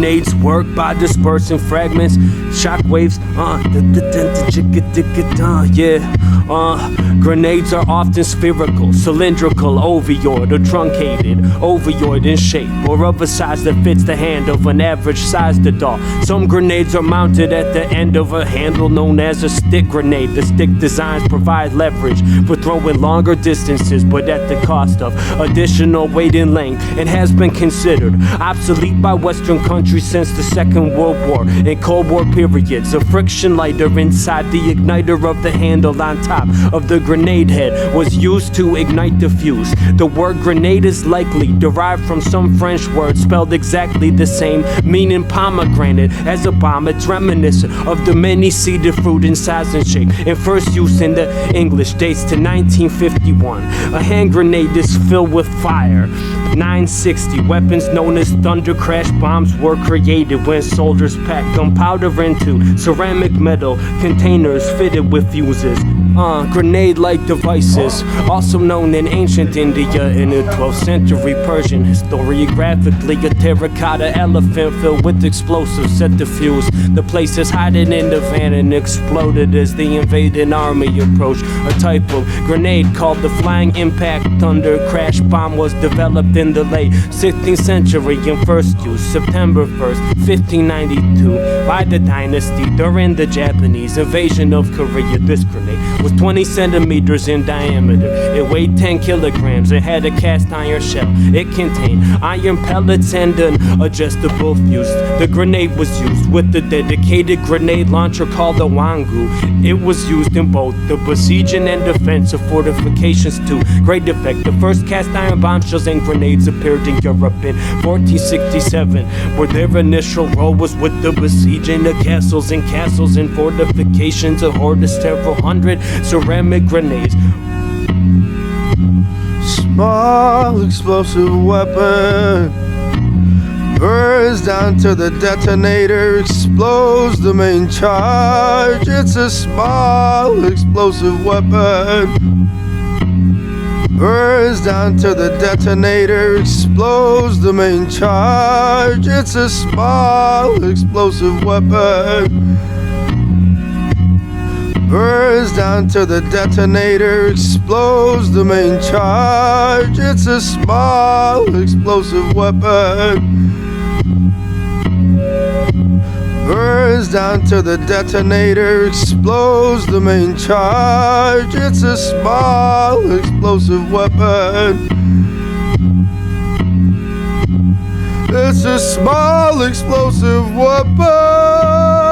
Grenades work by dispersing fragments, shockwaves, grenades are often spherical, cylindrical, ovoid, or truncated, ovoid in shape, or of a size that fits the hand of an average-sized adult. Some grenades are mounted at the end of a handle known as a stick grenade. The stick designs provide leverage for throwing longer distances, but at the cost of additional weight and length. It has been considered obsolete by Western countries since the Second World War and Cold War periods. A friction lighter inside the igniter of the handle on top of the grenade head was used to ignite the fuse. The word grenade is likely derived from some French word spelled exactly the same, meaning pomegranate. As a bomb, it's reminiscent of the many-seeded fruit in size and shape, and first use in the English dates to 1951. A hand grenade is filled with fire. 960 weapons known as thunder crash bombs were created when soldiers packed gunpowder into ceramic metal containers fitted with fuses. Grenade-like devices, also known in ancient India and in 12th century Persian. Historiographically, a terracotta elephant filled with explosives set the fuse. The place is hiding in the van and exploded as the invading army approached. A type of grenade called the flying impact thunder crash bomb was developed in the late 16th century in first use September 1st, 1592 by the dynasty during the Japanese invasion of Korea. This grenade was 20 centimeters in diameter. It weighed 10 kilograms and had a cast iron shell. It contained iron pellets and an adjustable fuse. The grenade was used with a dedicated grenade launcher called the Wangu. It was used in both the besieging and defensive fortifications to great effect. The first cast iron bombshells and grenades appeared in Europe in 1467, where their initial role was with the besieging of castles and fortifications. A horde of several hundred ceramic grenades. Small explosive weapon burns down to the detonator, explodes the main charge. It's a small explosive weapon. Burns down to the detonator, explodes the main charge. It's a small explosive weapon. Burns down to the detonator, explodes the main charge. It's a small explosive weapon. Burns down to the detonator, explodes the main charge. It's a small explosive weapon. It's a small explosive weapon.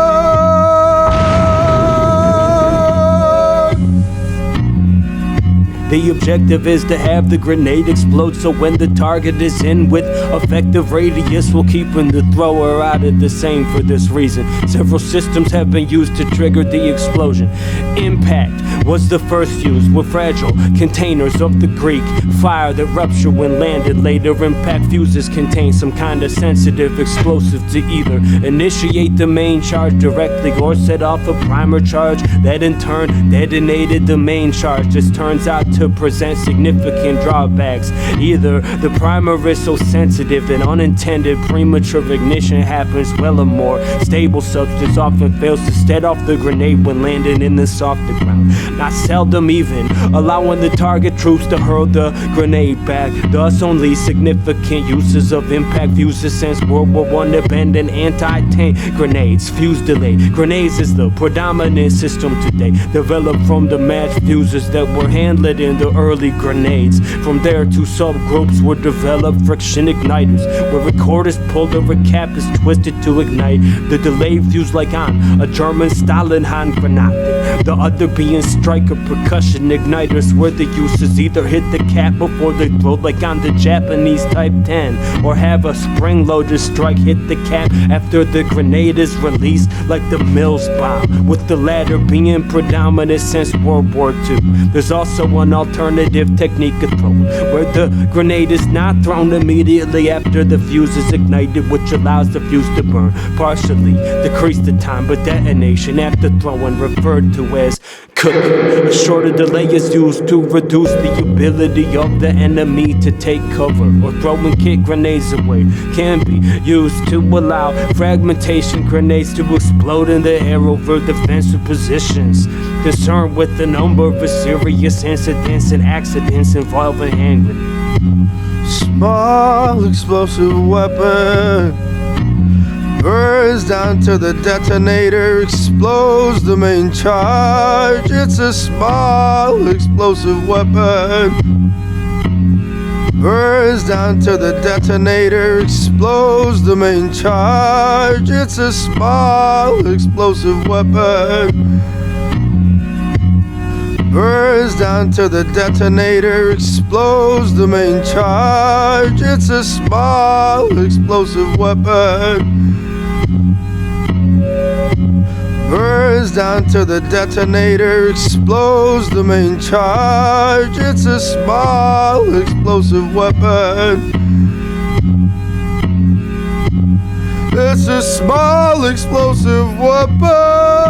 The objective is to have the grenade explode so when the target is in with effective radius, we'll keeping the thrower out of the same. For this reason, several systems have been used to trigger the explosion. Impact was the first used with fragile containers of the Greek fire that rupture when landed. Later, impact fuses contain some kind of sensitive explosive to either initiate the main charge directly or set off a primer charge that in turn detonated the main charge. This turns out to present significant drawbacks. Either the primer is so sensitive that unintended premature ignition happens, well, a more stable substance often fails to set off the grenade when landing in the softer ground, not seldom even allowing the target troops to hurl the grenade back. Thus, only significant uses of impact fuses since World War I abandoned anti-tank grenades. Fuse delay grenades is the predominant system today, developed from the matched fuses that were handled in the early grenades. From there, two subgroups were developed: friction igniters, where a cord is pulled or a cap is twisted to ignite the delayed fuse, like on a German Stalin hand grenade. The other being striker percussion igniters, where the uses either hit the cap before they throw, like on the Japanese Type 10, or have a spring-loaded strike hit the cap after the grenade is released, like the Mills bomb, with the latter being predominant since World War II. There's also an alternative technique of throwing, where the grenade is not thrown immediately after the fuse is ignited, which allows the fuse to burn, partially decrease the time of detonation after throwing, referred to to as cook. A shorter delay is used to reduce the ability of the enemy to take cover, or throwing kick grenades away can be used to allow fragmentation grenades to explode in the air over defensive positions. Concerned with the number of serious incidents and accidents involving hand grenades. Small explosive weapon burns down to the detonator, explodes the main charge. It's a small explosive weapon. Burns down to the detonator, explodes the main charge. It's a small explosive weapon. Burns down to the detonator, explodes the main charge. It's a small explosive weapon. Burns down to the detonator, explodes the main charge. It's a small explosive weapon. It's a small explosive weapon.